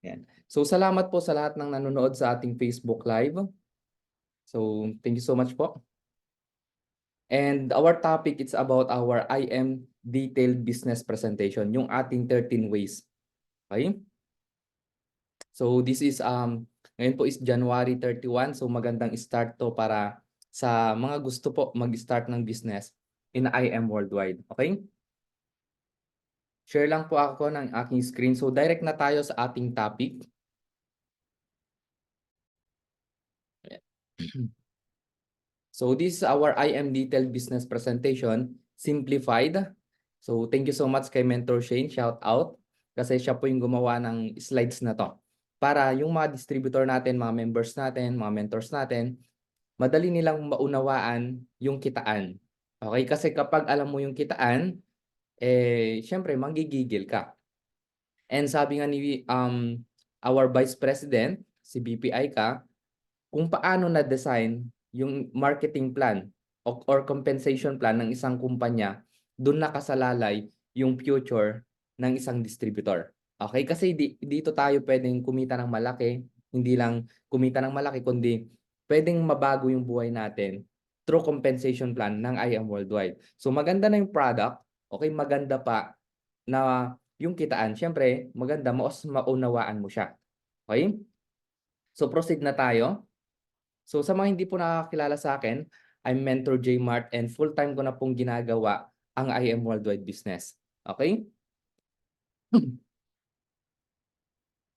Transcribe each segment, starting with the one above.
Yan. So salamat po sa lahat ng nanonood sa ating Facebook Live. So thank you so much po. And our topic it's about our IM detailed business presentation, yung ating 13 ways. Okay? So this is ngayon po is January 31, so magandang start to para sa mga gusto po mag-start ng business in IM worldwide. Okay? Share lang po ako ng aking screen. So direct na tayo sa ating topic. So this is our IM detailed business presentation, simplified. So thank you so much kay Mentor Shane, shout out. Kasi siya po yung gumawa ng slides na to. Para yung mga distributor natin, mga members natin, mga mentors natin, madali nilang maunawaan yung kitaan. Okay? Kasi kapag alam mo yung kitaan, syempre manggigigil ka. And sabi nga ni our Vice President, si BPI ka, kung paano na-design yung marketing plan or compensation plan ng isang kumpanya, doon nakasalalay yung future ng isang distributor. Okay? Kasi dito tayo pwedeng kumita ng malaki, hindi lang kumita ng malaki, kundi pwedeng mabago yung buhay natin through compensation plan ng IM Worldwide. So maganda na yung product, okay, maganda pa na yung kitaan. Siyempre, maganda, mas maunawaan mo siya. Okay? So proceed na tayo. So sa mga hindi po nakakilala sa akin, I'm Mentor J Mart and full-time ko na pong ginagawa ang IM Worldwide Business. Okay?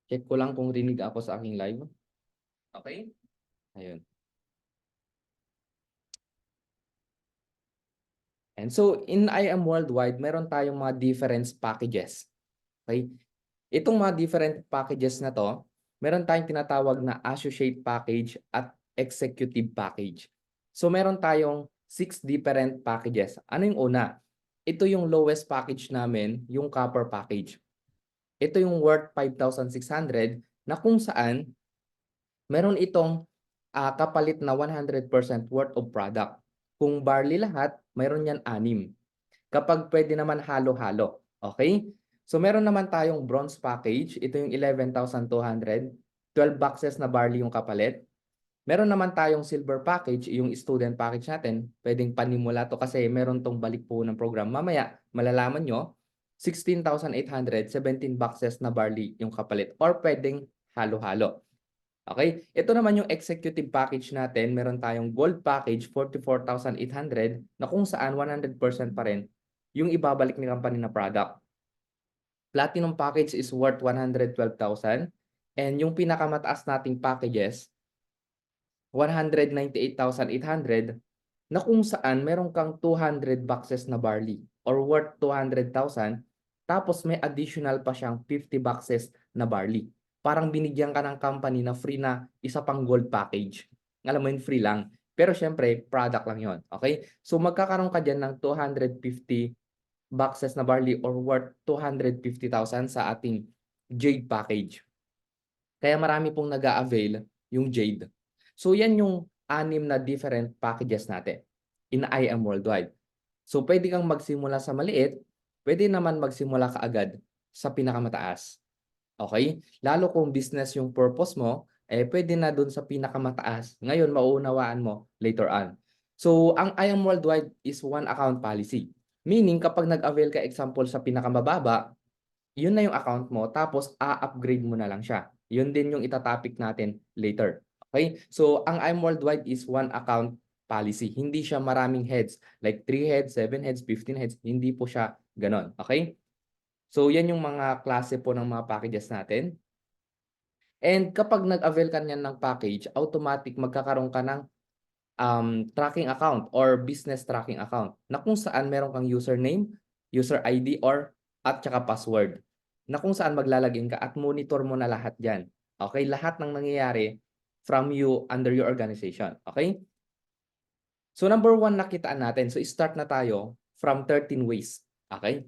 Check ko lang kung rinig ako sa aking live. Okay? Ayun. And so in IM Worldwide, meron tayong mga different packages. Okay? Itong mga different packages na to, meron tayong tinatawag na associate package at executive package. So meron tayong 6 different packages. Ano yung una? Ito yung lowest package namin, yung copper package. Ito yung worth 5,600 na kung saan meron itong kapalit na 100% worth of product. Kung barley lahat, meron yan 6. Kapag pwede naman halo-halo. Okay? So meron naman tayong bronze package. Ito yung 11,200. 12 boxes na barley yung kapalit. Meron naman tayong silver package, yung student package natin. Pwedeng panimula to kasi meron tong balik po ng program. Mamaya, malalaman nyo, 16,800, 17 boxes na barley yung kapalit. Or pwedeng halo-halo. Okay? Ito naman yung executive package natin. Meron tayong gold package, 44,800, na kung saan 100% pa rin yung ibabalik ni company na product. Platinum package is worth 112,000. And yung pinakamataas nating packages, 198,800, na kung saan meron kang 200 boxes na barley or worth 200,000, tapos may additional pa siyang 50 boxes na barley. Parang binigyan ka ng company na free na isa pang gold package. Alam mo yun, free lang. Pero syempre, product lang yon. Okay? So magkakaroon ka dyan ng 250 boxes na barley or worth 250,000 sa ating Jade package. Kaya marami pong nag-a-avail yung Jade. So yan yung 6 na different packages natin in IM Worldwide. So pwede kang magsimula sa maliit, pwede naman magsimula ka agad sa pinakamataas. Okay? Lalo kung business yung purpose mo, pwede na dun sa pinakamataas. Ngayon, mauunawaan mo later on. So, ang IM Worldwide is one account policy. Meaning, kapag nag-avail ka example sa pinakamababa, yun na yung account mo, tapos a-upgrade mo na lang siya. Yun din yung itatopic natin later. Okay? So, ang IM Worldwide is one account policy. Hindi siya maraming heads. Like 3 heads, 7 heads, 15 heads. Hindi po siya ganon. Okay? So, yan yung mga klase po ng mga packages natin. And kapag nag-avail ka niyan ng package, automatic magkakaroon ka ng tracking account or business tracking account na kung saan meron kang username, user ID, or at saka password na kung saan maglalagin ka at monitor mo na lahat dyan. Okay? Lahat ng nangyayari from you under your organization. Okay? So number 1 nakitaan natin. So start na tayo from 13 ways. Okay?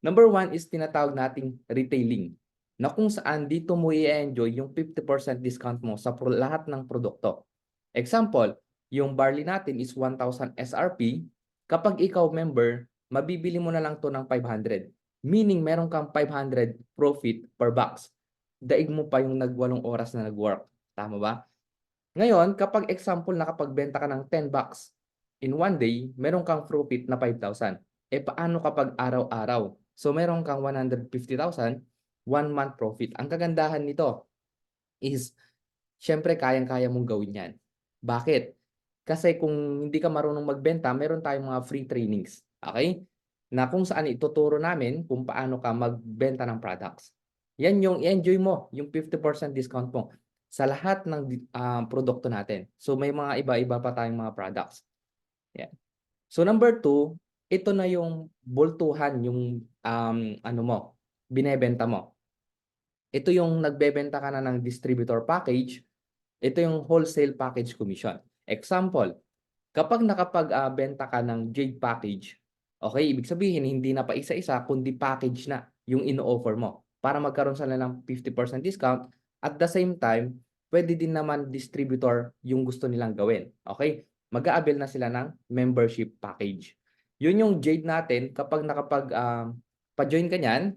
Number 1 is tinatawag nating retailing na kung saan dito mo i-enjoy yung 50% discount mo sa lahat ng produkto. Example, yung barley natin is 1,000 SRP. Kapag ikaw member, mabibili mo na lang to ng 500. Meaning meron kang 500 profit per box. daig mo pa yung nag-8 oras na nag-work. Tama ba? Ngayon, kapag example nakapagbenta ka ng 10 bucks in one day, meron kang profit na 5,000. Paano kapag araw-araw? So, meron kang 150,000, 1 month profit. Ang kagandahan nito is, syempre, kayang-kaya mong gawin yan. Bakit? Kasi kung hindi ka marunong magbenta, meron tayong mga free trainings. Okay? Na kung saan ituturo namin kung paano ka magbenta ng products. Yan yung i-enjoy mo, yung 50% discount mo sa lahat ng produkto natin. So may mga iba-iba pa tayong mga products. Yan. So number 2, ito na yung bultuhan, yung ano mo, binebenta mo. Ito yung nagbebenta ka na ng distributor package, ito yung wholesale package commission. Example, kapag nakapagbenta ka ng Jade package, okay, ibig sabihin hindi na pa isa-isa kundi package na yung ino-offer mo para magkaroon sila ng 50% discount. At the same time, pwede din naman distributor yung gusto nilang gawin. Okay? Mag-a-avail na sila ng membership package. Yun yung Jade natin. Kapag pa-join ka niyan,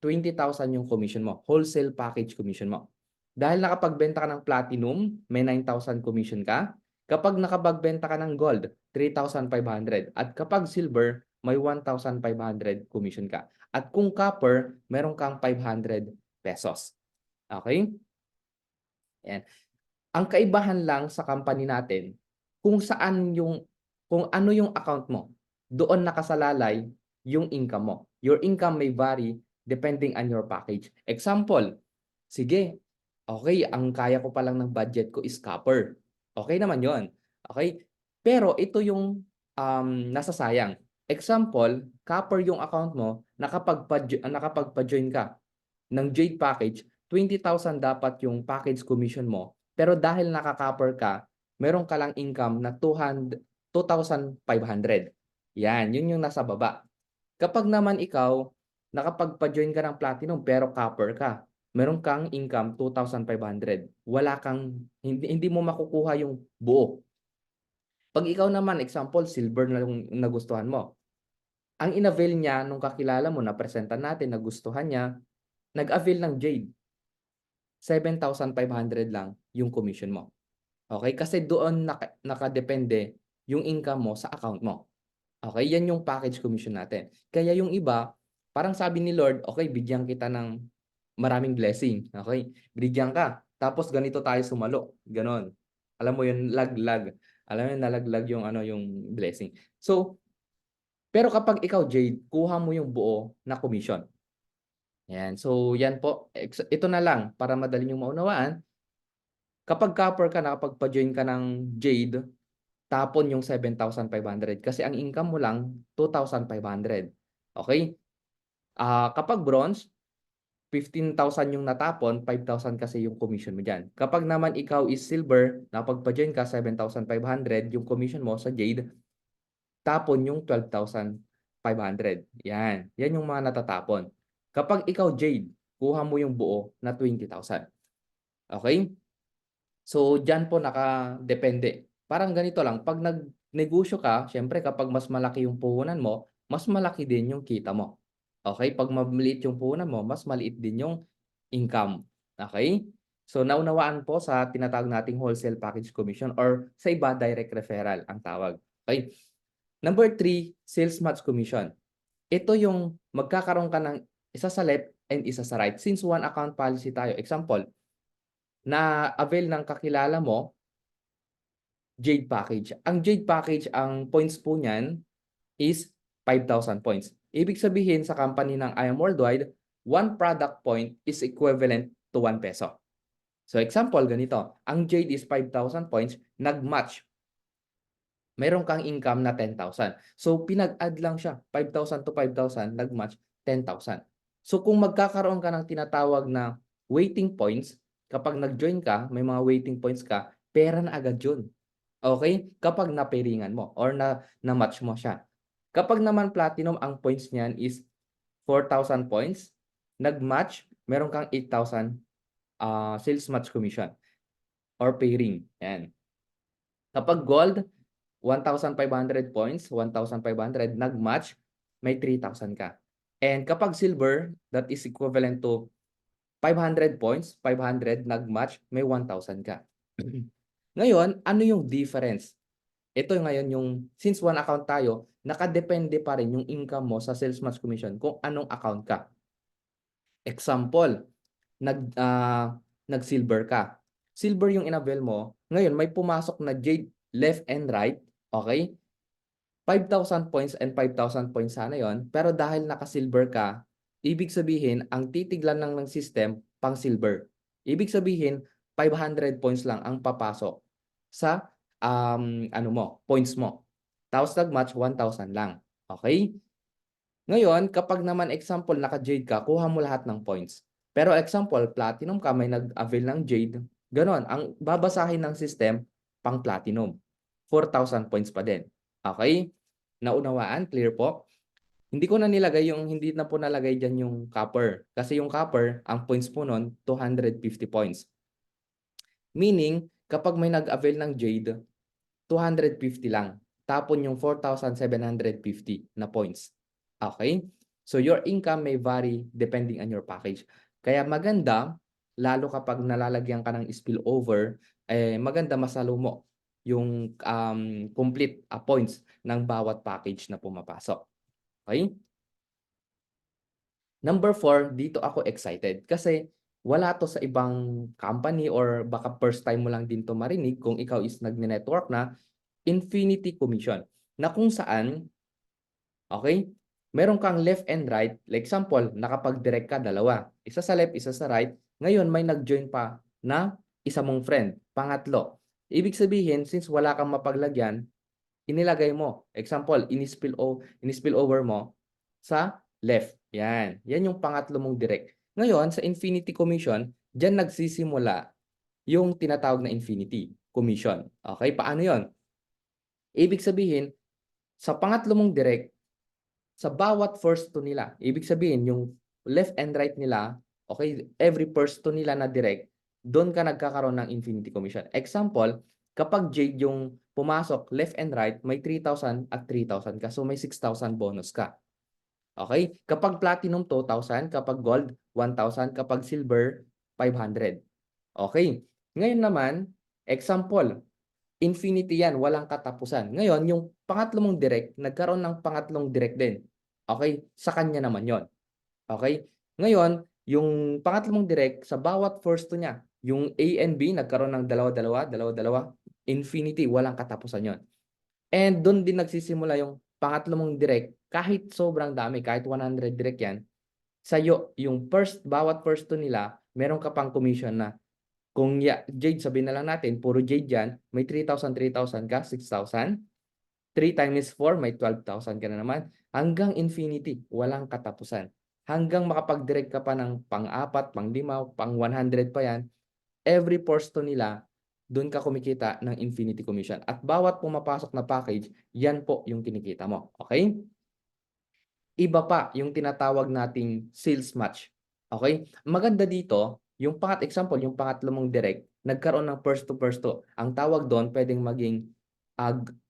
20,000 yung commission mo. Wholesale package commission mo. Dahil nakapagbenta ka ng platinum, may 9,000 commission ka. Kapag nakapagbenta ka ng gold, 3,500. At kapag silver, may 1,500 commission ka. At kung copper, meron kang 500 pesos. Okay? Yan. Ang kaibahan lang sa company natin, kung ano yung account mo, doon nakasalalay yung income mo. Your income may vary depending on your package. Example, sige, okay, ang kaya ko pa lang ng budget ko is copper. Okay naman yon. Okay? Pero ito yung nasasayang. Example, copper yung account mo, nakapagpa-join ka ng Jade package, 20,000 dapat yung package commission mo. Pero dahil naka-copper ka, meron ka lang income na 2,500. Yan, yun yung nasa baba. Kapag naman ikaw, nakapagpa-join ka ng platinum pero copper ka, meron kang income 2,500. Wala kang, hindi mo makukuha yung buo. Pag ikaw naman, example, silver na yung nagustuhan mo. Ang in-avail niya nung kakilala mo, na-presentan natin, nagustuhan niya, nag-avail ng Jade. 7,500 lang yung commission mo. Okay? Kasi doon nakadepende yung income mo sa account mo. Okay? Yan yung package commission natin. Kaya yung iba, parang sabi ni Lord, okay, bigyan kita ng maraming blessing. Okay? Bigyan ka. Tapos ganito tayo sumalo. Ganon. Alam mo yun, laglag. Alam mo yun, nalaglag yung, yung blessing. So, pero kapag ikaw, Jade, kuha mo yung buo na commission. Yan. So, yan po. Ito na lang para madali nyo maunawaan. Kapag copper ka, nakapagpa-join ka ng Jade, tapon yung 7,500 kasi ang income mo lang 2,500. Okay? Kapag bronze, 15,000 yung natapon, 5,000 kasi yung commission mo dyan. Kapag naman ikaw is silver, nakapagpa-join ka, 7,500 yung commission mo sa Jade, tapon yung 12,500. Yan. Yan yung mga natatapon. Kapag ikaw Jade, kuha mo yung buo na 20,000. Okay? So, dyan po nakadepende. Parang ganito lang, pag nagnegosyo ka, syempre kapag mas malaki yung puhunan mo, mas malaki din yung kita mo. Okay? Pag maliit yung puhunan mo, mas maliit din yung income. Okay? So, naunawaan po sa tinatawag nating wholesale package commission or sa iba, direct referral ang tawag. Okay? Number 3, sales match commission. Ito yung magkakaroon ka ng isa sa left and isa sa right. Since one account policy tayo, example, na avail ng kakilala mo, Jade package. Ang Jade package, ang points po niyan is 5,000 points. Ibig sabihin sa company ng I Am Worldwide, one product point is equivalent to 1 peso. So example, ganito. Ang Jade is 5,000 points, nag-match. Meron kang income na 10,000. So pinag-add lang siya. 5,000 to 5,000, nag-match 10,000. So kung magkakaroon ka ng tinatawag na waiting points, kapag nag-join ka, may mga waiting points ka, pera na agad yun. Okay? Kapag napairingan mo or na-match mo siya. Kapag naman platinum, ang points niyan is 4,000 points. Nag-match, meron kang 8,000 sales match commission or pairing. Yan. Kapag gold, 1,500 points, 1,500, nag-match, may 3,000 ka. And kapag silver, that is equivalent to 500 points, 500 nag-match, may 1,000 ka. Ngayon, ano yung difference? Ito ngayon yung, since one account tayo, nakadepende pa rin yung income mo sa sales match commission kung anong account ka. Example, nag-silver ka. Silver yung inavail mo. Ngayon, may pumasok na jade left and right. Okay? 5,000 points and 5,000 points sana yon. Pero dahil naka-silver ka, ibig sabihin, ang titiglan lang ng system, pang silver. Ibig sabihin, 500 points lang ang papasok sa ano mo, points mo. Tapos nag-match 1,000 lang. Okay? Ngayon, kapag naman example, naka-jade ka, kuha mo lahat ng points. Pero example, platinum ka, may nag-avail ng jade. Ganon, ang babasahin ng system, pang platinum. 4,000 points pa din. Okay? Naunawaan? Clear po? Hindi ko na nilagay yung, hindi na po nalagay dyan yung copper. Kasi yung copper, ang points po nun, 250 points. Meaning, kapag may nag-avail ng jade, 250 lang. Tapon yung 4,750 na points. Okay? So your income may vary depending on your package. Kaya maganda, lalo kapag nalalagyan ka ng spillover, maganda masalo mo yung complete points ng bawat package na pumapasok. Okay? Number 4, dito ako excited kasi wala to sa ibang company or baka first time mo lang din to marinig kung ikaw is nagne-network na infinity commission na kung saan, okay, meron kang left and right. Like example, nakapag-direct ka dalawa. Isa sa left, isa sa right. Ngayon, may nag-join pa na isa mong friend. Pangatlo. Ibig sabihin, since wala kang mapaglagyan, inilagay mo. Example, in-spill over mo sa left. Yan. Yan yung pangatlo mong direct. Ngayon, sa infinity commission, dyan nagsisimula yung tinatawag na infinity commission. Okay, paano yon? Ibig sabihin, sa pangatlo mong direct, sa bawat first to nila, ibig sabihin, yung left and right nila, okay, every first to nila na direct, doon ka nagkakaroon ng infinity commission. Example, kapag jade yung pumasok left and right, may 3,000 at 3,000 ka. So may 6,000 bonus ka. Okay? Kapag platinum, 2,000. Kapag gold, 1,000. Kapag silver, 500. Okay? Ngayon naman, example, infinity yan, walang katapusan. Ngayon, yung pangatlo mong direct, nagkaroon ng pangatlong direct din. Okay? Sa kanya naman yon. Okay? Ngayon, yung pangatlo mong direct, sa bawat first to niya, yung A and B, nagkaroon ng dalawa-dalawa, dalawa-dalawa, infinity, walang katapusan yon. And doon din nagsisimula yung pangatlo mong direct, kahit sobrang dami, kahit 100 direct yan, sa'yo, yung bawat first to nila, meron ka pang commission na kung jade, sabihin na lang natin, puro jade yan, may 3,000, 3,000 ka, 6,000. 3 times 4, may 12,000 ka na naman. Hanggang infinity, walang katapusan. Hanggang makapag-direct ka pa ng pang-4, pang-5, pang-100 pa yan, every portion nila, doon ka kumikita ng infinity commission. At bawat pumapasok na package, yan po yung kinikita mo. Okay? Iba pa yung tinatawag nating sales match. Okay? Maganda dito, yung example, yung pangatlo mong direct, nagkaroon ng first to first to. Ang tawag doon, pwedeng maging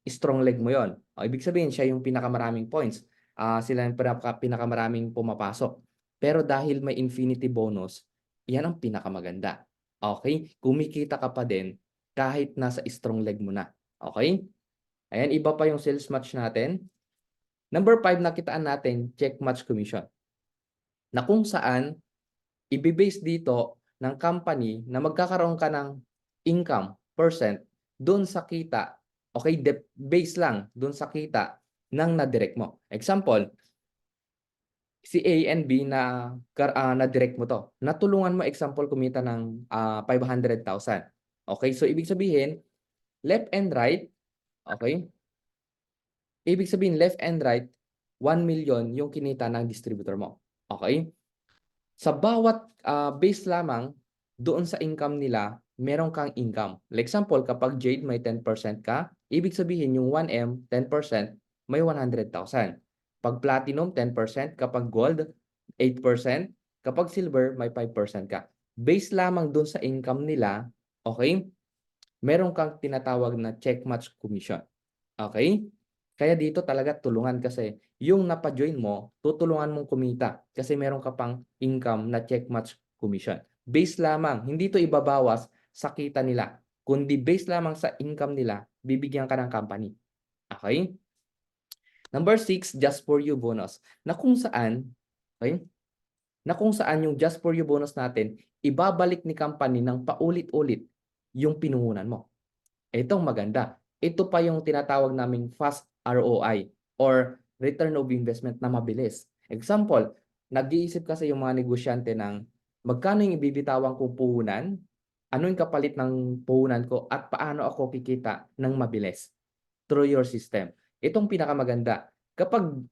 strong leg mo yon. Ibig sabihin, siya yung pinakamaraming points. Sila yung pinakamaraming pumapasok. Pero dahil may infinity bonus, yan ang pinakamaganda. Okay? Kumikita ka pa din kahit nasa strong leg mo na. Okay? Ayan, iba pa yung sales match natin. Number 5, nakitaan natin, check match commission. Na kung saan, ibibase dito ng company na magkakaroon ka ng income percent doon sa kita, okay, base lang doon sa kita ng na-direct mo. Example, si A and B na-direct mo to. Natulungan mo, example, kumita ng 500,000. Okay, so ibig sabihin, left and right, okay, ibig sabihin, left and right, 1 million yung kinita ng distributor mo. Okay? Sa bawat base lamang, doon sa income nila, meron kang income. Like example, kapag jade may 10% ka, ibig sabihin yung 1M, 10%, may 100,000. Pag platinum, 10%. Kapag gold, 8%. Kapag silver, may 5% ka. Base lamang doon sa income nila, okay, meron kang tinatawag na check match commission. Okay? Kaya dito talaga tulungan kasi yung napa-join mo, tutulungan mong kumita kasi meron ka pang income na check match commission. Base lamang, hindi to ibabawas sa kita nila, kundi base lamang sa income nila, bibigyan ka ng company. Okay? Number 6, just for you bonus. Na kung saan, okay? Na kung saan yung just for you bonus natin, ibabalik ni company ng paulit-ulit yung pinuhunan mo. Itong maganda. Ito pa yung tinatawag naming fast ROI or return of investment na mabilis. Example, nag-iisip kasi yung mga negosyante ng magkano yung ibibitawan kong puhunan, ano yung kapalit ng puhunan ko, at paano ako kikita ng mabilis through your system. Itong pinakamaganda. Kapag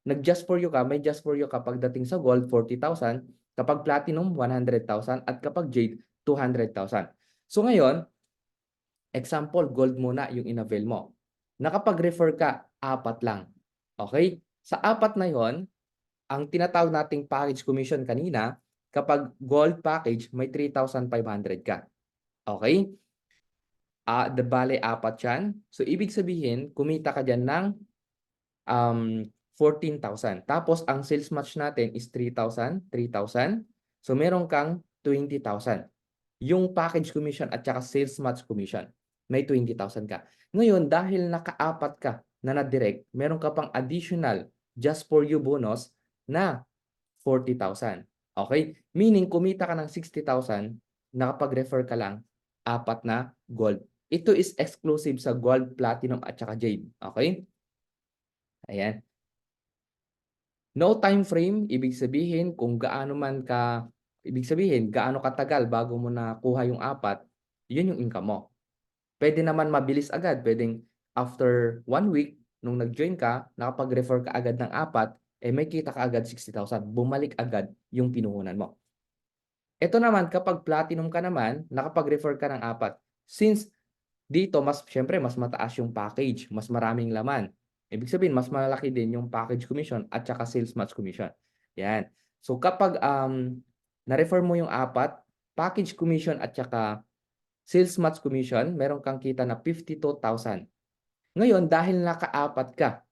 nag-just for you ka, may just for you ka pagdating sa gold, 40,000, kapag platinum, 100,000, at kapag jade, 200,000. So ngayon, example, gold muna yung in-avail mo. Nakapag-refer ka, 4 lang. Okay? Sa 4 na yon, ang tinatawag nating package commission kanina, kapag gold package, may 3,500 ka. Okay? Bale, 4 yan. So, ibig sabihin, kumita ka dyan ng 14,000. Tapos, ang sales match natin is 3,000, 3,000. So, meron kang 20,000. Yung package commission at saka sales match commission, may 20,000 ka. Ngayon, dahil naka-4 ka na na-direct, meron ka pang additional just for you bonus na 40,000. Okay? Meaning, kumita ka ng 60,000, nakapag-refer ka lang 4 na gold. Ito is exclusive sa gold, platinum, at saka jade. Okay? Ayan. No time frame, ibig sabihin gaano katagal bago mo nakuha yung 4, yun yung income mo. Pwede naman mabilis agad, pwedeng after 1 week, nung nag-join ka, nakapag-refer ka agad ng 4, may kita ka agad 60,000, bumalik agad yung pinuhunan mo. Ito naman, kapag platinum ka naman, nakapag-refer ka ng 4. Since dito, syempre, mas mataas yung package, mas maraming laman. Ibig sabihin, mas malaki din yung package commission at saka sales match commission. Yan. So, kapag na-refer mo yung 4, package commission at saka sales match commission, meron kang kita na 52,000. Ngayon, dahil naka-4 ka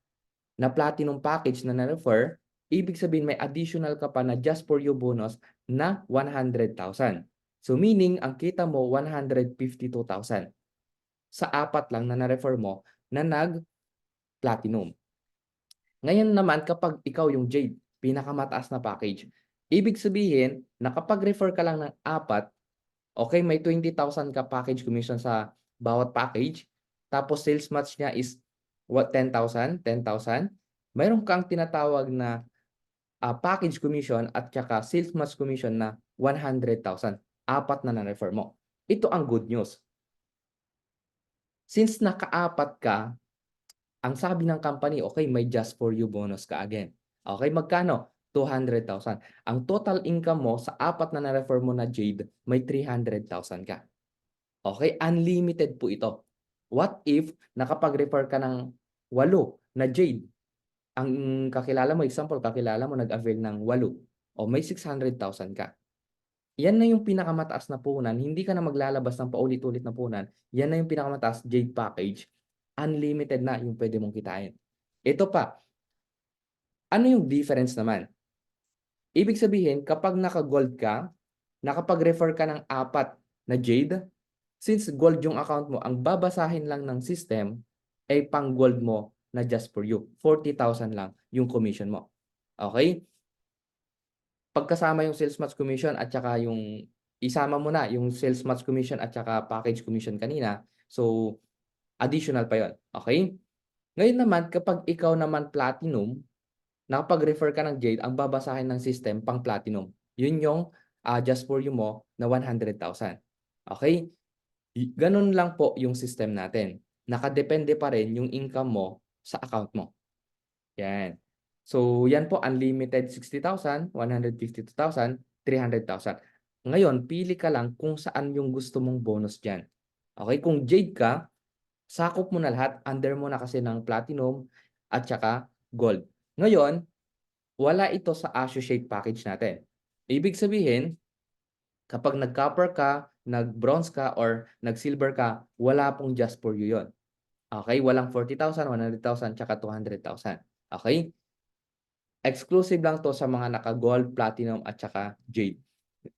na platinum package na na-refer, ibig sabihin may additional ka pa na just for you bonus na 100,000. So, meaning, ang kita mo, 152,000. Sa 4 lang na na-refer mo na nag-platinum. Ngayon naman, kapag ikaw yung jade, pinakamataas na package, ibig sabihin na kapag refer ka lang ng 4, okay, may 20,000 ka package commission sa bawat package, tapos sales match niya is 10,000, 10,000, mayroon kang tinatawag na package commission at saka sales match commission na 100,000. 4 na na-refer mo. Ito ang good news. Since naka-4 ka, ang sabi ng company, okay, may just for you bonus ka again. Okay, magkano? 200,000. Ang total income mo sa 4 na na-refer mo na jade, may 300,000 ka. Okay, unlimited po ito. What if nakapag-refer ka ng 8 na jade? Ang kakilala mo, example, kakilala mo nag-avail ng 8, o may 600,000 ka. Yan na yung pinakamataas na puhunan, hindi ka na maglalabas ng paulit-ulit na puhunan. Yan na yung pinakamataas jade package. Unlimited na yung pwede mong kitain. Ito pa, ano yung difference naman? Ibig sabihin, kapag naka-gold ka, nakapag-refer ka ng 4 na jade, since gold yung account mo, ang babasahin lang ng system ay pang gold mo na just for you. 40,000 lang yung commission mo. Okay? Pagkasama yung sales match commission at saka yung isama mo na yung sales match commission at saka package commission kanina. So, additional pa yon. Okay? Ngayon naman, kapag ikaw naman platinum, nakapag-refer ka ng jade, ang babasahin ng system pang platinum. Yun yung just for you mo na 100,000. Okay? Ganun lang po yung system natin. Nakadepende pa rin yung income mo sa account mo. Yan. So, yan po, unlimited 60,000, 152,000, 300,000. Ngayon, pili ka lang kung saan yung gusto mong bonus dyan. Okay? Kung jade ka, sakop mo na lahat, under mo na kasi ng platinum at saka gold. Ngayon, wala ito sa associate package natin. Ibig sabihin, kapag nag-copper ka, nag-bronze ka, or nag-silver ka, wala pong just for you yon. Okay? Walang 40,000, 100,000, tsaka 200,000. Okay? Exclusive lang to sa mga naka-gold, platinum, at saka jade.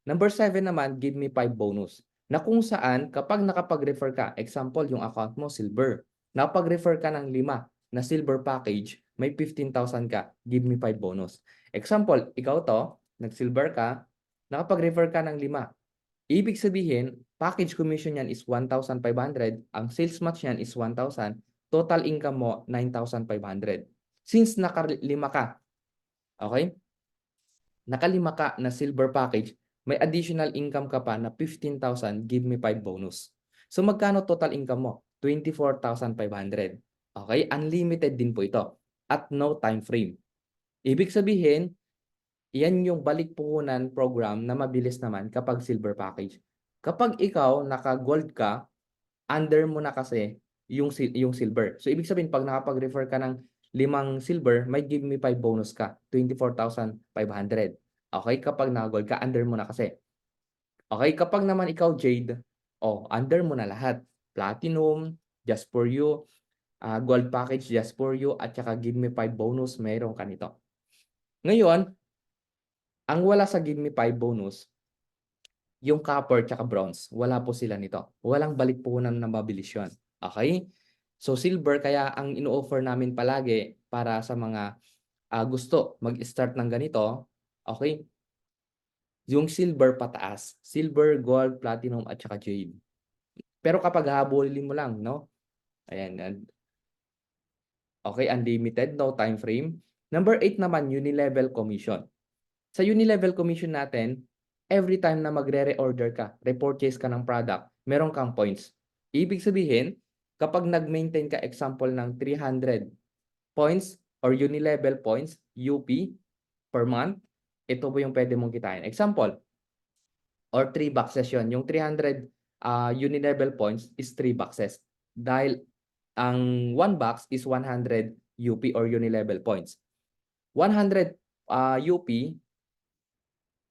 Number 7 naman, give me 5 bonus. Na kung saan kapag nakapag-refer ka, example, yung account mo silver. Nakapag-refer ka ng 5 na silver package, may 15,000 ka, give me 5 bonus. Example, ikaw to, nag-silver ka, nakapag-refer ka ng 5. Ibig sabihin, package commission yan is 1,500, ang sales match yan is 1,000, total income mo 9,500. Since nakalima ka, okay? Nakalima ka na silver package, may additional income ka pa na 15,000, give me 5 bonus. So magkano total income mo? 24,500. Okay? Unlimited din po ito at no time frame. Ibig sabihin, yan yung balik puhunan program na mabilis naman kapag silver package. Kapag ikaw naka-gold ka, under mo na kasi yung silver. So ibig sabihin pag nakapag-refer ka ng 5 silver, may give me 5 bonus ka, 24,500. Okay, kapag naka-gold ka, under mo na kasi. Okay, kapag naman ikaw jade, under mo na lahat. Platinum, just for you, gold package just for you, at saka give me 5 bonus, mayroon ka nito. Ngayon, ang wala sa give me 5 bonus, yung copper at bronze, wala po sila nito. Walang balik puhunan na mabilis yun. Okay? So silver, kaya ang ino-offer namin palagi para sa mga gusto mag-start ng ganito, okay? Yung silver pataas. Silver, gold, platinum, at saka jade. Pero kapag habulin mo lang, no? Ayan. Okay, unlimited, no time frame. Number 8 naman, unilevel commission. Sa unilevel commission natin, every time na magre-reorder ka, repurchase ka ng product, meron kang points. Ibig sabihin, kapag nag-maintain ka example ng 300 points or unilevel points, UP, per month, ito po yung pwede mong kitain. Example, or 3 boxes yon. Yung 300 unilevel points is 3 boxes. Dahil ang 1 box is 100 UP or unilevel points. 100 UP,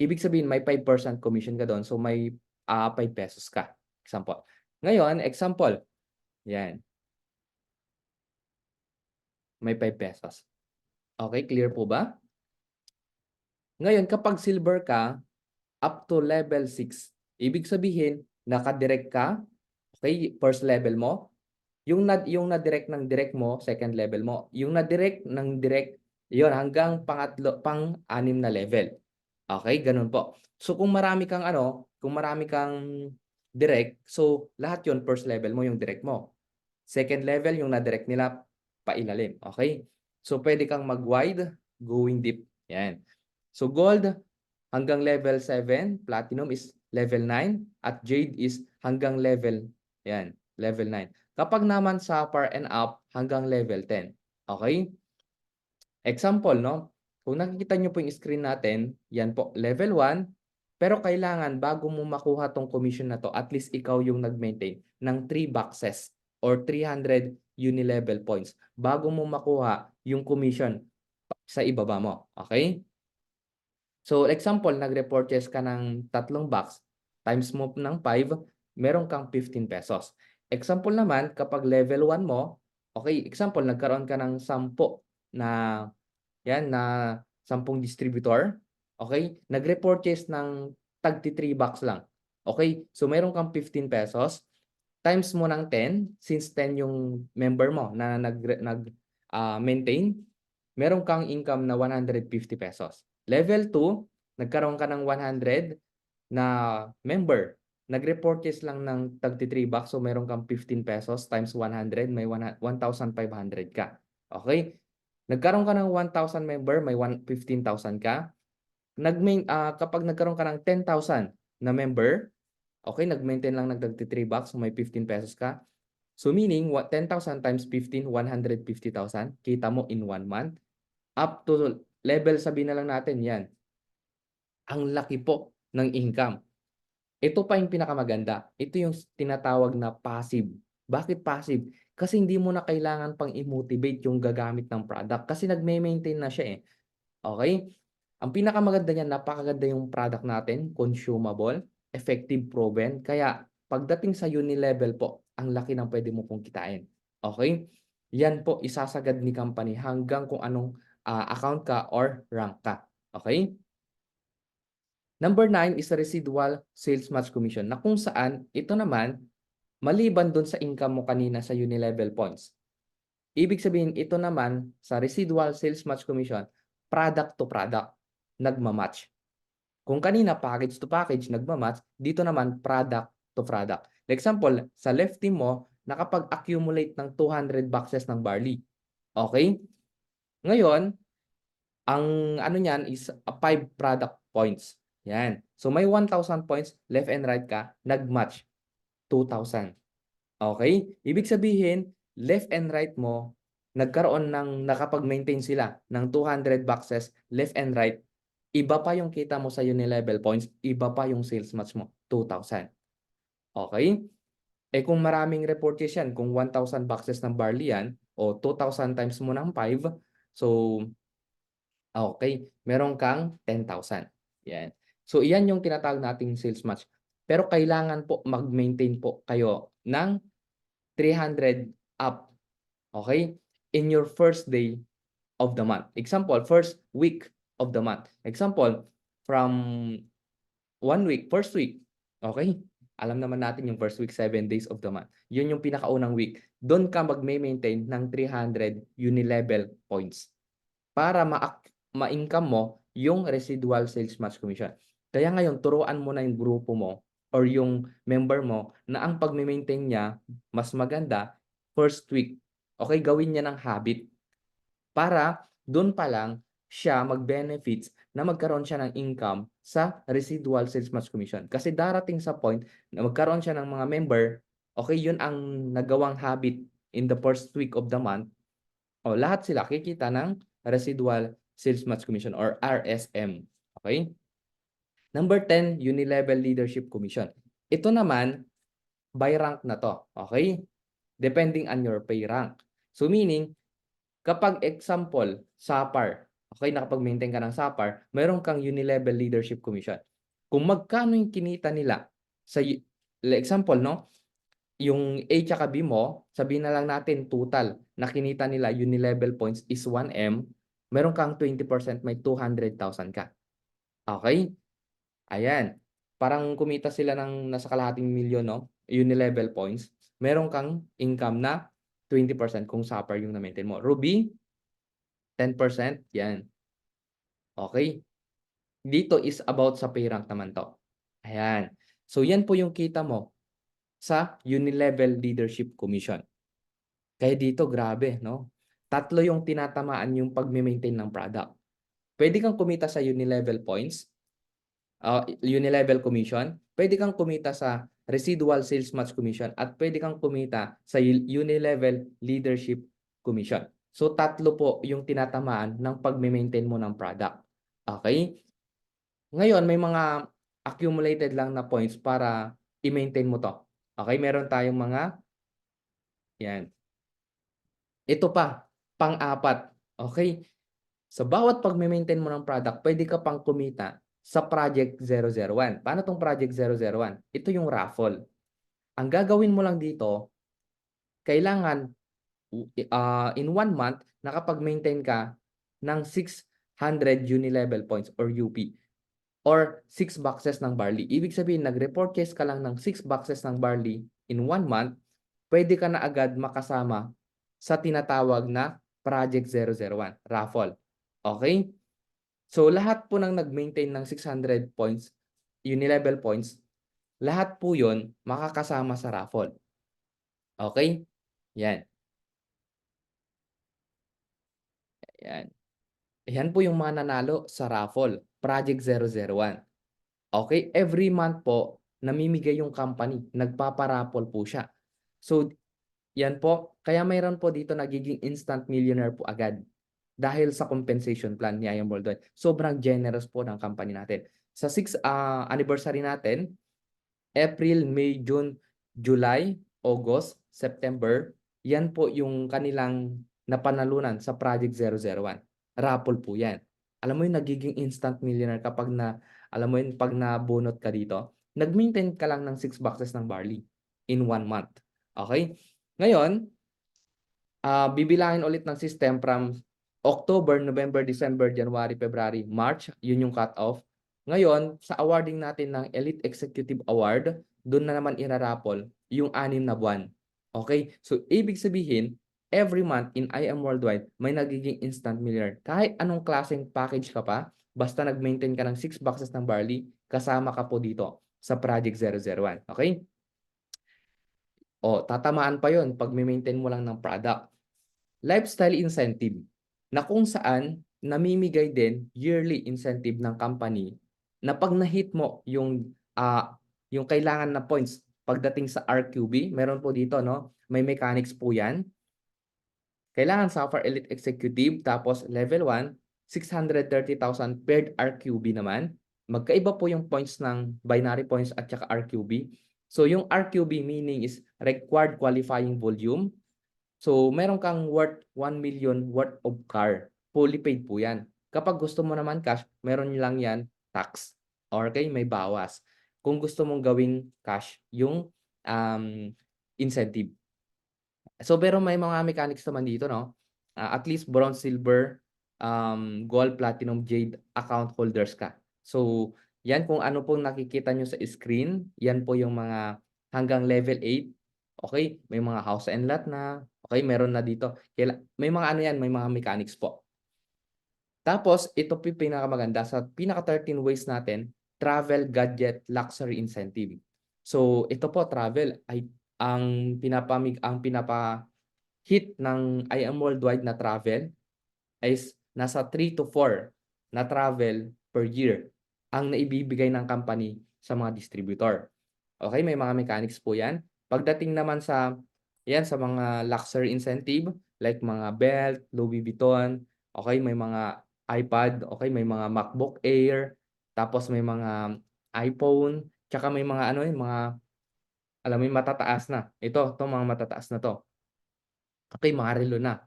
ibig sabihin may 5% commission ka doon. So may 5 pesos ka. Example. Ngayon, example. Yan. May 5 pesos. Okay, clear po ba? Ngayon, kapag silver ka, up to level 6, ibig sabihin, nakadirect ka, okay, first level mo. Yung na-direct ng direct mo, second level mo. Yung na-direct ng direct, yon hanggang pang-anim na level. Okay, ganun po. So kung marami kang direct, so lahat yon first level mo yung direct mo. Second level yung na-direct nila pailalim. Okay? So pwede kang mag-wide, going deep. Yan. So gold hanggang level 7, platinum is level 9, at jade is hanggang level level 9. Kapag naman sapphire and up, hanggang level 10. Okay? Example, no? Kung nakikita nyo po yung screen natin, yan po, level 1. Pero kailangan, bago mo makuha tong commission na to, at least ikaw yung nag-maintain ng 3 boxes or 300 unilevel points bago mo makuha yung commission sa ibaba mo. Okay? So, example, nag-repurchase ka ng 3 box, times mo ng 5, meron kang 15 pesos. Example naman, kapag level 1 mo, okay, example, nagkaroon ka ng 10 na 10 distributor, okay, nag-repurchase ng tag 3 box lang. Okay, so meron kang 15 pesos, times mo ng 10, since 10 yung member mo na maintain, meron kang income na 150 pesos. Level 2, nagkaroon ka ng 100 na member. Nag-repurchase lang ng tag 3 box, so meron kang 15 pesos times 100, may 1,500 ka. Okay? Nagkaroon ka ng 1,000 member, may 15,000 ka. Kapag nagkaroon ka ng 10,000 na member, okay, nag-maintain lang ng tag 3 box, so may 15 pesos ka. So meaning, 10,000 times 15, 150,000. Kita mo in 1 month. Up to level, sabihin na lang natin yan. Ang laki po ng income. Ito pa yung pinakamaganda. Ito yung tinatawag na passive. Bakit passive? Kasi hindi mo na kailangan pang i-motivate yung gagamit ng product kasi nagme-maintain na siya eh. Okay? Ang pinakamaganda niyan, napakaganda yung product natin, consumable, effective, proven. Kaya pagdating sa unilevel po, ang laki ng pwede mo pong kitain. Okay? Yan po isasagad ni company hanggang kung anong account ka or rank ka. Okay? Number 9 is residual sales match commission na kung saan ito naman maliban dun sa income mo kanina sa Unilevel points. Ibig sabihin ito naman sa residual sales match commission, product to product nagma-match. Kung kanina package to package nagma-match, dito naman product to product. For example, sa left team mo, nakapag-accumulate ng 200 boxes ng barley. Okay? Ngayon, ang ano niyan is 5 product points. Yan. So may 1,000 points, left and right ka, nag-match 2,000. Okay? Ibig sabihin, left and right mo, nagkaroon ng nakapag-maintain sila ng 200 boxes, left and right, iba pa yung kita mo sa Unilevel points, iba pa yung sales match mo, 2,000. Okay? Eh kung maraming repurchase yan, kung 1,000 boxes ng barley yan, o 2,000 times mo ng 5, so okay, meron kang 10,000. Yan. So iyan yung tinatawag nating sales match. Pero kailangan po mag-maintain po kayo ng 300 up. Okay? In your first day of the month. Example, first week of the month. Example, from 1 week, first week. Okay? Alam naman natin yung first week, 7 days of the month. Yun yung pinakaunang week. Doon ka mag-maintain ng 300 Unilevel points para ma-income mo yung residual sales match commission. Kaya ngayon, turuan mo na yung grupo mo or yung member mo na ang pag-maintain niya mas maganda first week. Okay, gawin niya ng habit para doon pa lang siya mag-benefits na magkaroon siya ng income sa residual sales match commission. Kasi darating sa point na magkaroon siya ng mga member, okay, yun ang nagawang habit in the first week of the month. O lahat sila kikita ng residual sales match commission or RSM. Okay? Number 10, Unilevel Leadership Commission. Ito naman, by rank na to. Okay? Depending on your pay rank. So meaning, kapag example, SAPAR, okay, nakapag-maintain ka ng SAPAR, meron kang Unilevel Leadership Commission. Kung magkano yung kinita nila, sa example, no? Yung A tsaka B mo, sabihin na lang natin total na kinita nila Unilevel points is 1M, meron kang 20%, may 200,000 ka. Okay? Ayan. Parang kumita sila ng nasa kalahating milyon, no? Unilevel points. Meron kang income na 20% kung SAPAR yung na-maintain mo. Ruby, 10%. Yan. Okay? Dito is about sa pay rank naman to. Ayan. So yan po yung kita mo sa Unilevel Leadership Commission. Kaya dito, grabe, no? Tatlo yung tinatamaan yung pag-maintain ng product. Pwede kang kumita sa Unilevel points, Unilevel commission, pwede kang kumita sa residual sales match commission, at pwede kang kumita sa Unilevel leadership commission. So tatlo po yung tinatamaan ng pag-maintain mo ng product. Okay? Ngayon, may mga accumulated lang na points para i-maintain mo to. Okay? Meron tayong mga, yan. Ito pa, pang-apat. Okay? Sa bawat pag-maintain mo ng product, pwede ka pang kumita sa Project 001. Paano tong Project 001? Ito yung raffle. Ang gagawin mo lang dito, kailangan in 1 month, nakapag-maintain ka ng 600 Unilevel points or UP or 6 boxes ng barley. Ibig sabihin, nag-repurchase ka lang ng 6 boxes ng barley in 1 month, pwede ka na agad makasama sa tinatawag na Project 001, raffle. Okay? So, lahat po ng nag-maintain ng 600 points, Unilevel points, lahat po yun makakasama sa raffle. Okay? Yan. Yan. Yan po yung mga nanalo sa raffle, Project 001. Okay? Every month po, namimigay yung company. Nagpaparaffle po siya. So, yan po. Kaya mayroon po dito nagiging instant millionaire po agad. Dahil sa compensation plan ni IM Worldwide. Sobrang generous po ng company natin. Sa 6th anniversary natin, April, May, June, July, August, September, yan po yung kanilang napanalunan sa Project 001. Raffle po yan. Alam mo yung nagiging instant millionaire kapag alam mo yun, pag nabunot ka dito, nag-maintain ka lang ng 6 boxes ng barley in 1 month. Okay? Ngayon, bibilangin ulit ng system from October, November, December, January, February, March, yun yung cut-off. Ngayon, sa awarding natin ng Elite Executive Award, doon na naman irarapol yung 6 na buwan. Okay? So, ibig sabihin, every month in IM Worldwide, may nagiging instant millionaire. Kahit anong klaseng package ka pa, basta nag-maintain ka ng 6 boxes ng barley, kasama ka po dito sa Project 001. Okay? O, tatamaan pa yon pag maintain mo lang ng product. Lifestyle incentive na kung saan namimigay din yearly incentive ng company na pag na-hit mo yung kailangan na points pagdating sa RQB, meron po dito, no? May mechanics po yan. Kailangan Sapphire Elite Executive, tapos level 1, 630,000 paired RQB naman. Magkaiba po yung points ng binary points at saka RQB. So yung RQB meaning is required qualifying volume. So meron kang worth 1 million worth of car. Fully paid po yan. Kapag gusto mo naman cash, meron lang yan tax. Okay, may bawas. Kung gusto mong gawing cash, yung incentive. So pero may mga mechanics naman dito, no? At least bronze, silver, gold, platinum, jade account holders ka. So yan kung ano pong nakikita nyo sa screen, yan po yung mga hanggang level 8. Okay, may mga house and lot na. Okay, meron na dito. May mga ano yan, may mga mechanics po. Tapos ito po yung pinakamaganda sa pinaka 13 ways natin, travel gadget luxury incentive. So ito po travel ay ang pinapa-hit ng IM Worldwide na travel is nasa 3 to 4 na travel per year ang naibibigay ng company sa mga distributor. Okay, may mga mechanics po 'yan. Pagdating naman sa mga luxury incentive like mga belt, Louis Vuitton, okay, may mga iPad, okay, may mga MacBook Air, tapos may mga iPhone, tsaka may mga ano, yung mga alam mo yung matataas na. Itong mga matataas na 'to. Okay, mga relo na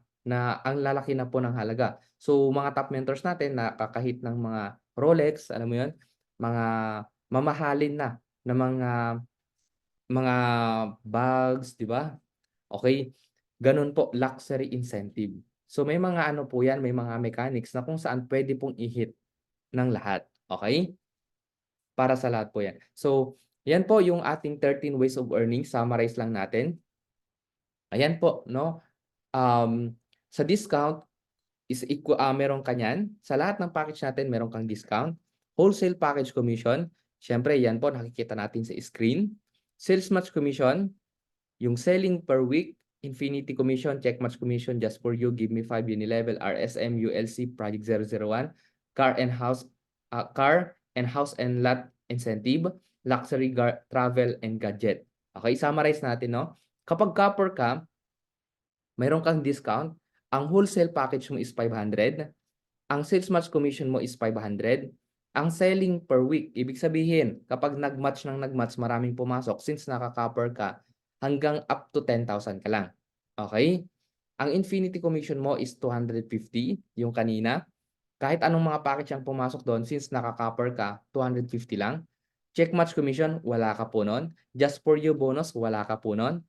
ang lalaki na po ng halaga. So, mga top mentors natin nakaka-hit ng mga Rolex, alam mo 'yun? Mga mamahalin na mga bags, 'di ba? Okay, gano'n po, luxury incentive. So, may mga ano po 'yan, may mga mechanics na kung saan puwede pong i-hit ng lahat, okay? Para sa lahat po 'yan. So, 'yan po yung ating 13 ways of earning, summarize lang natin. Ayan po 'no, sa discount meron ka niyan. Sa lahat ng package natin meron kang discount. Wholesale package commission, siyempre 'yan po nakikita natin sa screen. Sales match commission, yung selling per week, infinity commission, check match commission, just for you, give me 5 unilevel, RSM, ULC, Project 001, car and house and lot incentive, luxury travel and gadget. Okay, summarize natin, no? Kapag copper ka, mayroon kang discount. Ang wholesale package mo is 500. Ang sales match commission mo is 500. Ang selling per week, ibig sabihin, kapag nag-match, maraming pumasok, since naka-copper ka, hanggang up to 10,000 ka lang. Okay? Ang infinity commission mo is 250, yung kanina. Kahit anong mga package ang pumasok doon, since naka-copper ka, 250 lang. Check match commission, wala ka po nun. Just for you bonus, wala ka po nun.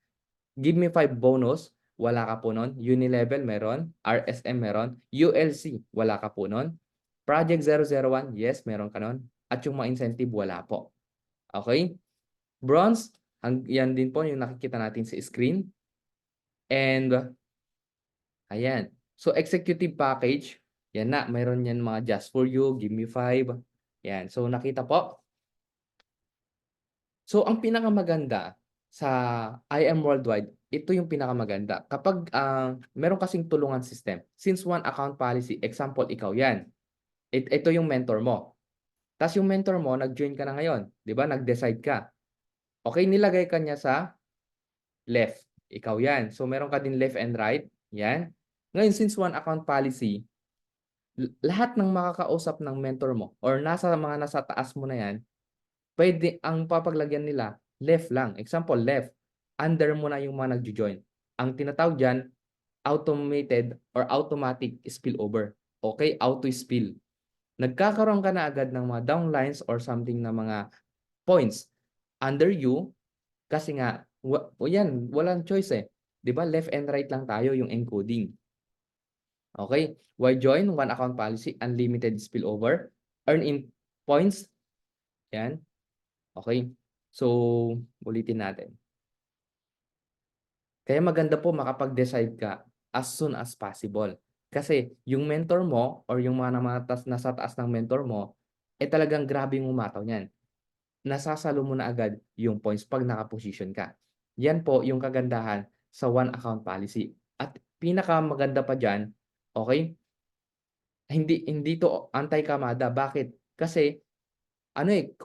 Give me 5 bonus, wala ka po nun. Unilevel meron, RSM meron, ULC wala ka po nun. Project 001, yes, meron ka nun. At yung mga incentive, wala po. Okay? Bronze, yan din po yung nakikita natin sa screen. And, ayan. So, executive package, yan na, mayroon yan mga just for you, give me 5. Yan. So, nakita po. So, ang pinakamaganda sa IM Worldwide, ito yung pinakamaganda. Kapag meron kasing tulungan system, since one account policy, example, ikaw yan. Ito yung mentor mo. Tapos yung mentor mo, nag-join ka na ngayon. Di ba? Nag-decide ka. Okay, nilagay ka niya sa left. Ikaw yan. So, meron ka din left and right. Yan. Ngayon, since one account policy, lahat ng makakausap ng mentor mo or nasa taas mo na yan, pwede ang papaglagyan nila left lang. Example, left. Under mo na yung mga nagjo-join. Ang tinatawag diyan, automated or automatic spillover. Okay, auto spill. Nagkakaroon ka na agad ng mga downlines or something na mga points under you kasi nga yan, walang choice eh. 'Di ba? Left and right lang tayo yung encoding. Okay? Why join one account policy, unlimited spillover, earn in points Yan. Okay. So, ulitin natin. Kaya maganda po makapag-decide ka as soon as possible. Kasi yung mentor mo or yung mga nasa taas ng mentor mo, talagang grabe yung umataw niyan. Nasasalo mo na agad yung points pag naka-position ka. Yan po yung kagandahan sa one account policy. At pinakamaganda pa diyan, okay? Hindi to anti-kamada. Bakit? Kasi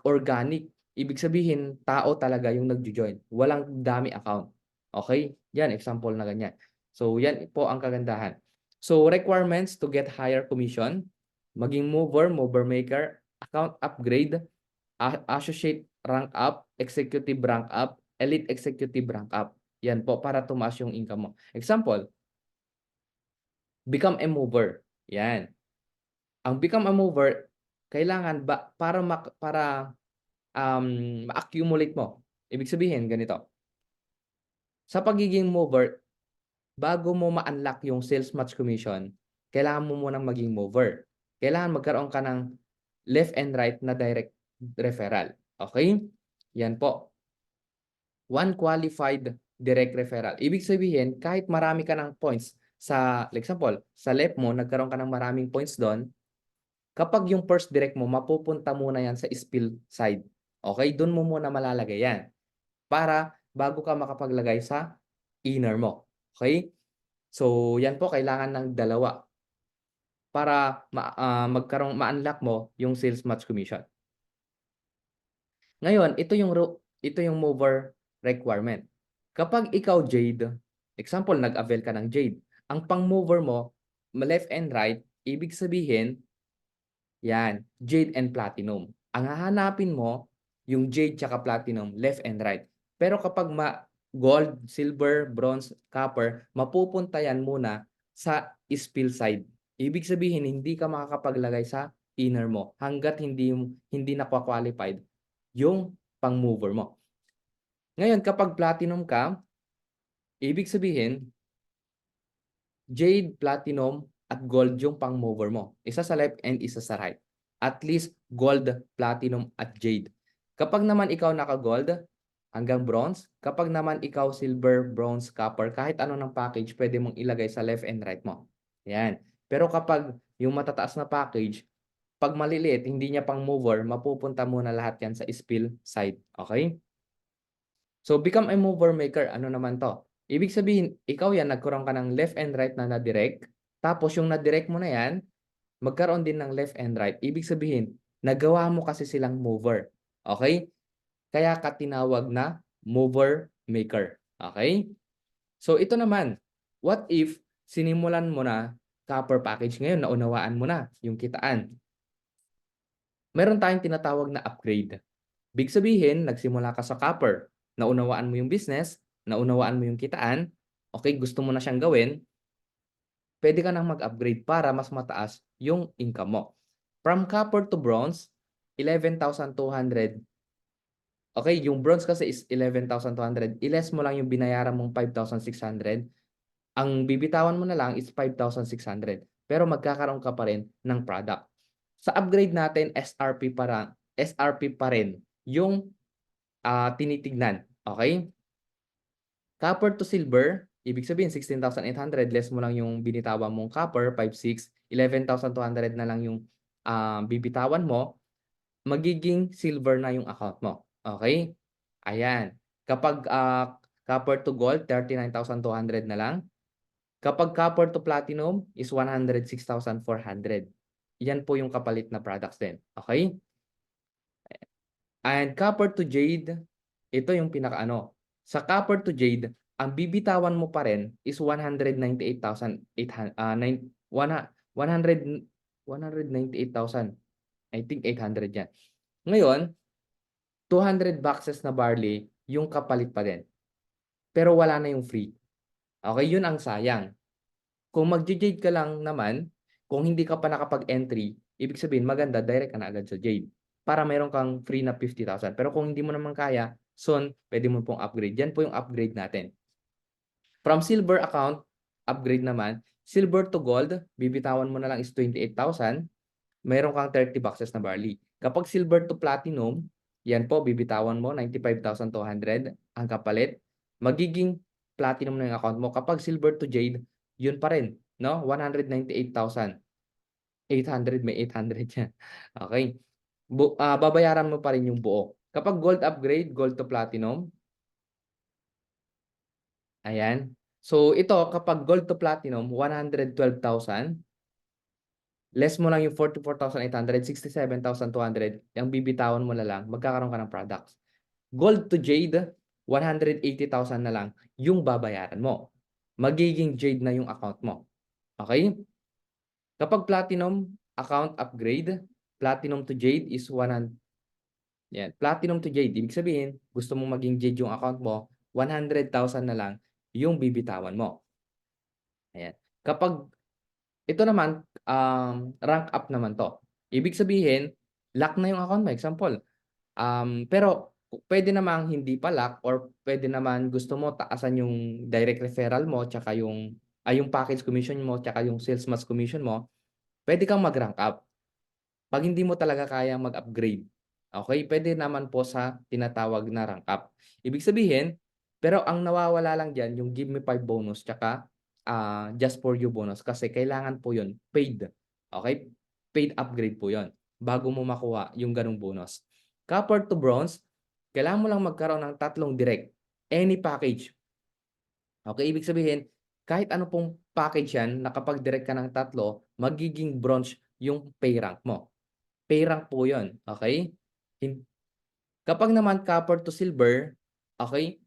organic. Ibig sabihin, tao talaga yung nagjo-join. Walang dami account. Okay? Yan, example na ganyan. So, yan po ang kagandahan. So, requirements to get higher commission, maging mover maker, account upgrade, associate rank up, executive rank up, elite executive rank up. Yan po, para tumaas yung income mo. Example, become a mover. Yan. Ang become a mover, kailangan ba para ma-accumulate mo. Ibig sabihin ganito, sa pagiging mover, bago mo ma-unlock yung sales match commission, kailangan mo munang maging mover. Kailangan magkaroon ka ng left and right na direct referral. Okay? Yan po. One qualified direct referral. Ibig sabihin, kahit marami ka ng points sa, like example, sa left mo, nagkaroon ka ng maraming points doon, kapag yung first direct mo, mapupunta muna yan sa spill side. Okay? Doon mo muna malalagay yan. Para bago ka makapaglagay sa inner mo. Okay? So, yan po kailangan ng dalawa para ma-unlock mo yung sales match commission. Ngayon, ito yung mover requirement. Kapag ikaw Jade, example, nag-avail ka ng Jade, ang pang-mover mo, left and right, ibig sabihin, yan, Jade and Platinum. Ang hahanapin mo, yung Jade tsaka Platinum, left and right. Pero kapag gold, silver, bronze, copper, mapupunta yan muna sa spill side. Ibig sabihin, hindi ka makakapaglagay sa inner mo hanggat hindi na-qualified yung pang-mover mo. Ngayon, kapag platinum ka, ibig sabihin, jade, platinum, at gold yung pang-mover mo. Isa sa left and isa sa right. At least gold, platinum, at jade. Kapag naman ikaw naka-gold, hanggang bronze. Kapag naman ikaw silver, bronze, copper, kahit ano ng package, pwede mong ilagay sa left and right mo. Yan. Pero kapag yung matataas na package, pag maliliit, hindi niya pang mover, mapupunta muna lahat yan sa spill side. Okay? So, become a mover maker. Ano naman to? Ibig sabihin, ikaw yan, nagkaroon ka ng left and right na na-direct. Tapos yung na-direct mo na yan, magkaroon din ng left and right. Ibig sabihin, nagawa mo kasi silang mover. Okay? Kaya ka tinawag na mover maker. Okay? So, ito naman. What if sinimulan mo na copper package ngayon, naunawaan mo na yung kitaan? Meron tayong tinatawag na upgrade. Big sabihin, nagsimula ka sa copper, naunawaan mo yung business, naunawaan mo yung kitaan, okay, gusto mo na siyang gawin, pwede ka nang mag-upgrade para mas mataas yung income mo. From copper to bronze, 11,200. Okay, yung bronze kasi is 11,200. I-less mo lang yung binayaran mong 5,600. Ang bibitawan mo na lang is 5,600. Pero magkakaroon ka pa rin ng product. Sa upgrade natin, SRP pa rin yung tinitignan. Okay? Copper to silver, ibig sabihin 16,800 less mo lang yung binitawan mong copper, 5,600, 11,200 na lang yung bibitawan mo, magiging silver na yung account mo. Okay? Ayan. Kapag copper to gold, 39,200 na lang. Kapag copper to platinum is 106,400. Yan po yung kapalit na products din. Okay? And copper to jade, ito yung pinakaano. Sa copper to jade, ang bibitawan mo pa rin is 198,800 198,000. I think 800 yan. Ngayon, 200 boxes na barley yung kapalit pa din. Pero wala na yung free. Okay, yun ang sayang. Kung mag-jade ka lang naman, kung hindi ka pa nakapag-entry, ibig sabihin maganda, direct ka na agad sa jade. Para mayroon kang free na 50,000. Pero kung hindi mo naman kaya, soon, pwede mo pong upgrade. Yan po yung upgrade natin. From silver account, upgrade naman. Silver to gold, bibitawan mo na lang is 28,000. Mayroon kang 30 boxes na barley. Kapag silver to platinum, yan po, bibitawan mo 95,200 ang kapalit. Magiging platinum na yung account mo. Kapag silver to jade, yun pa rin, no? 198,800, may 800 yan. Okay. Babayaran mo pa rin yung buo. Kapag gold upgrade, gold to platinum, ayan. So ito, kapag gold to platinum, 112,000. Less mo lang yung 44,800, 67,200, yung bibitawan mo na lang, magkakaroon ka ng products. Gold to jade, 180,000 na lang yung babayaran mo. Magiging jade na yung account mo. Okay? Kapag platinum, account upgrade, platinum to jade is 100. Yan. Platinum to jade, ibig sabihin, gusto mong maging jade yung account mo, 100,000 na lang yung bibitawan mo. Ayan. Kapag ito naman, rank up naman 'to. Ibig sabihin, lock na yung account mo, example. Pero puwede namang hindi pa lock or puwede naman gusto mo taasan yung direct referral mo tsaka yung package commission mo tsaka yung sales match commission mo, puwede kang mag-rank up. 'Pag hindi mo talaga kayang mag-upgrade, okey, puwede naman po sa tinatawag na rank up. Ibig sabihin, pero ang nawawala lang diyan yung give me 5 bonus tsaka, just for you bonus kasi kailangan po yun paid, okey? Paid upgrade po yun bago mo makuha yung gano'ng bonus. Copper to bronze, kailangan mo lang magkaroon ng 3 direct, any package. Okey, ibig sabihin kahit ano pong package yan na kapag direct ka ng 3, magiging bronze yung pay rank mo. Pay rank po 'yun, okey? Hin Kapag naman copper to silver, okey,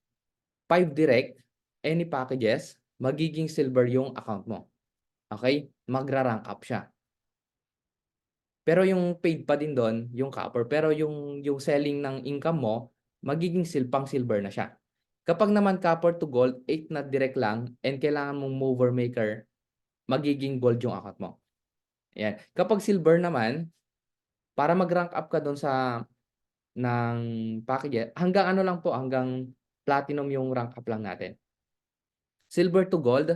5 direct, any packages, magiging silver yung account mo, okey? Magra-rank up siya. Pero yung paid pa din dun, yung copper, pero yung selling ng income mo, magiging pang-silver na siya. Kapag naman copper to gold, 8 na direct lang and kailangan mong mover maker, magiging gold yung account mo, ayan. Kapag silver naman, para mag-rank up ka dun sa ng package, hanggang ano lang po, hanggang platinum yung rank up lang natin. Silver to gold,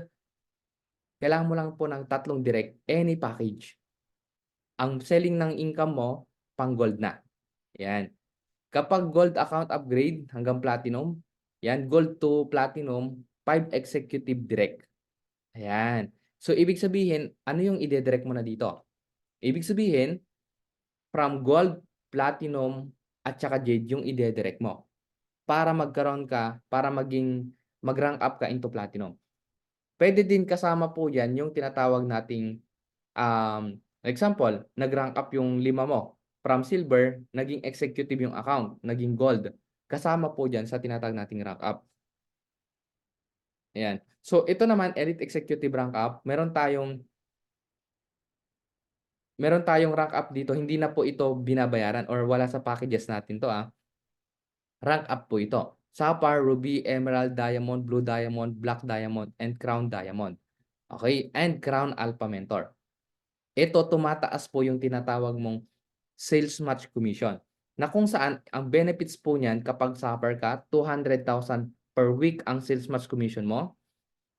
kailangan mo lang po ng 3 direct, any package. Ang selling ng income mo, pang gold na. Yan. Kapag gold account upgrade hanggang platinum, yan, gold to platinum, 5 executive direct. Ayan. So, ibig sabihin, ano yung ide-direct mo na dito? Ibig sabihin, from gold, platinum, at saka jade yung ide-direct mo. Para mag-rank up ka into platinum. Puwede din kasama po diyan yung tinatawag nating, example, nag-rank up yung 5 mo, from silver naging executive yung account, naging gold. Kasama po diyan sa tinatawag nating rank up, ayan. So ito naman elite executive rank up, meron tayong rank up dito, hindi na po ito binabayaran or wala sa packages natin 'to, rank up po ito. Sapphire, Ruby, Emerald, Diamond, Blue Diamond, Black Diamond, and Crown Diamond. Okay? And Crown Alpha Mentor. Ito tumataas po yung tinatawag mong sales match commission, na kung saan ang benefits po niyan kapag Sapphire ka, 200,000 per week ang sales match commission mo.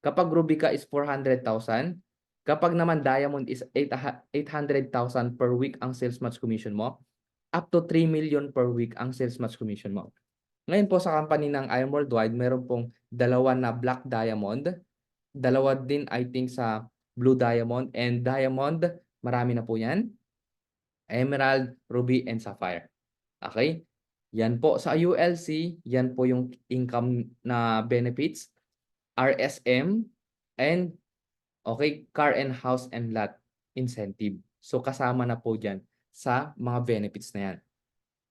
Kapag Ruby ka is 400,000. Kapag naman Diamond is 800,000 per week ang sales match commission mo. Up to 3 million per week ang sales match commission mo. Ngayon po sa company ng IM Worldwide, meron pong 2 na Black Diamond, 2 din I think sa Blue Diamond, and Diamond, marami na po 'yan, Emerald, Ruby, and Sapphire. Okay? Yan po sa ULC, yan po yung income na benefits, RSM, and okay, car and house and lot incentive. So kasama na po diyan sa mga benefits na 'yan.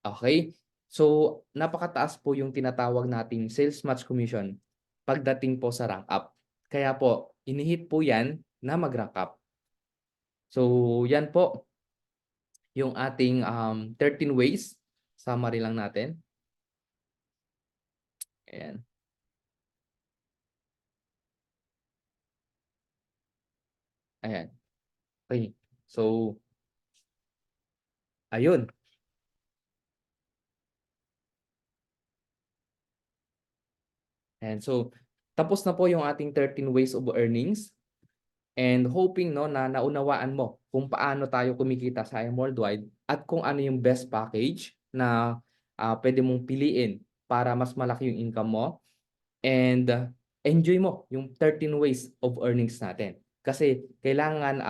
Okay? So, napakataas po yung tinatawag nating sales match commission pagdating po sa rank up. Kaya po, inihit po yan na mag-rank up. So, yan po yung ating 13 ways. Summary lang natin. Ayan. Ayan. Okay. So, ayun. Ayan. So, tapos na po yung ating 13 ways of earnings. And hoping no na naunawaan mo kung paano tayo kumikita sa IM Worldwide. at kung ano yung best package na pwede mong piliin para mas malaki yung income mo. And enjoy mo yung 13 ways of earnings natin. Kasi kailangan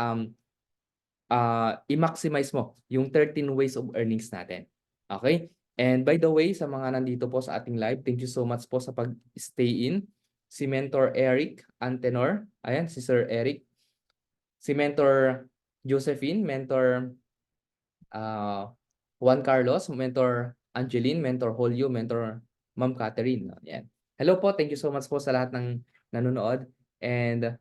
i-maximize mo yung 13 ways of earnings natin. Okay? And by the way, sa mga nandito po sa ating live, thank you so much po sa pag-stay in. Si Mentor Eric Antenor, ayan, si Sir Eric. Si Mentor Josephine, Mentor Juan Carlos, Mentor Angeline, Mentor Julio, Mentor Ma'am Catherine. Ayan. Hello po, thank you so much po sa lahat ng nanonood. And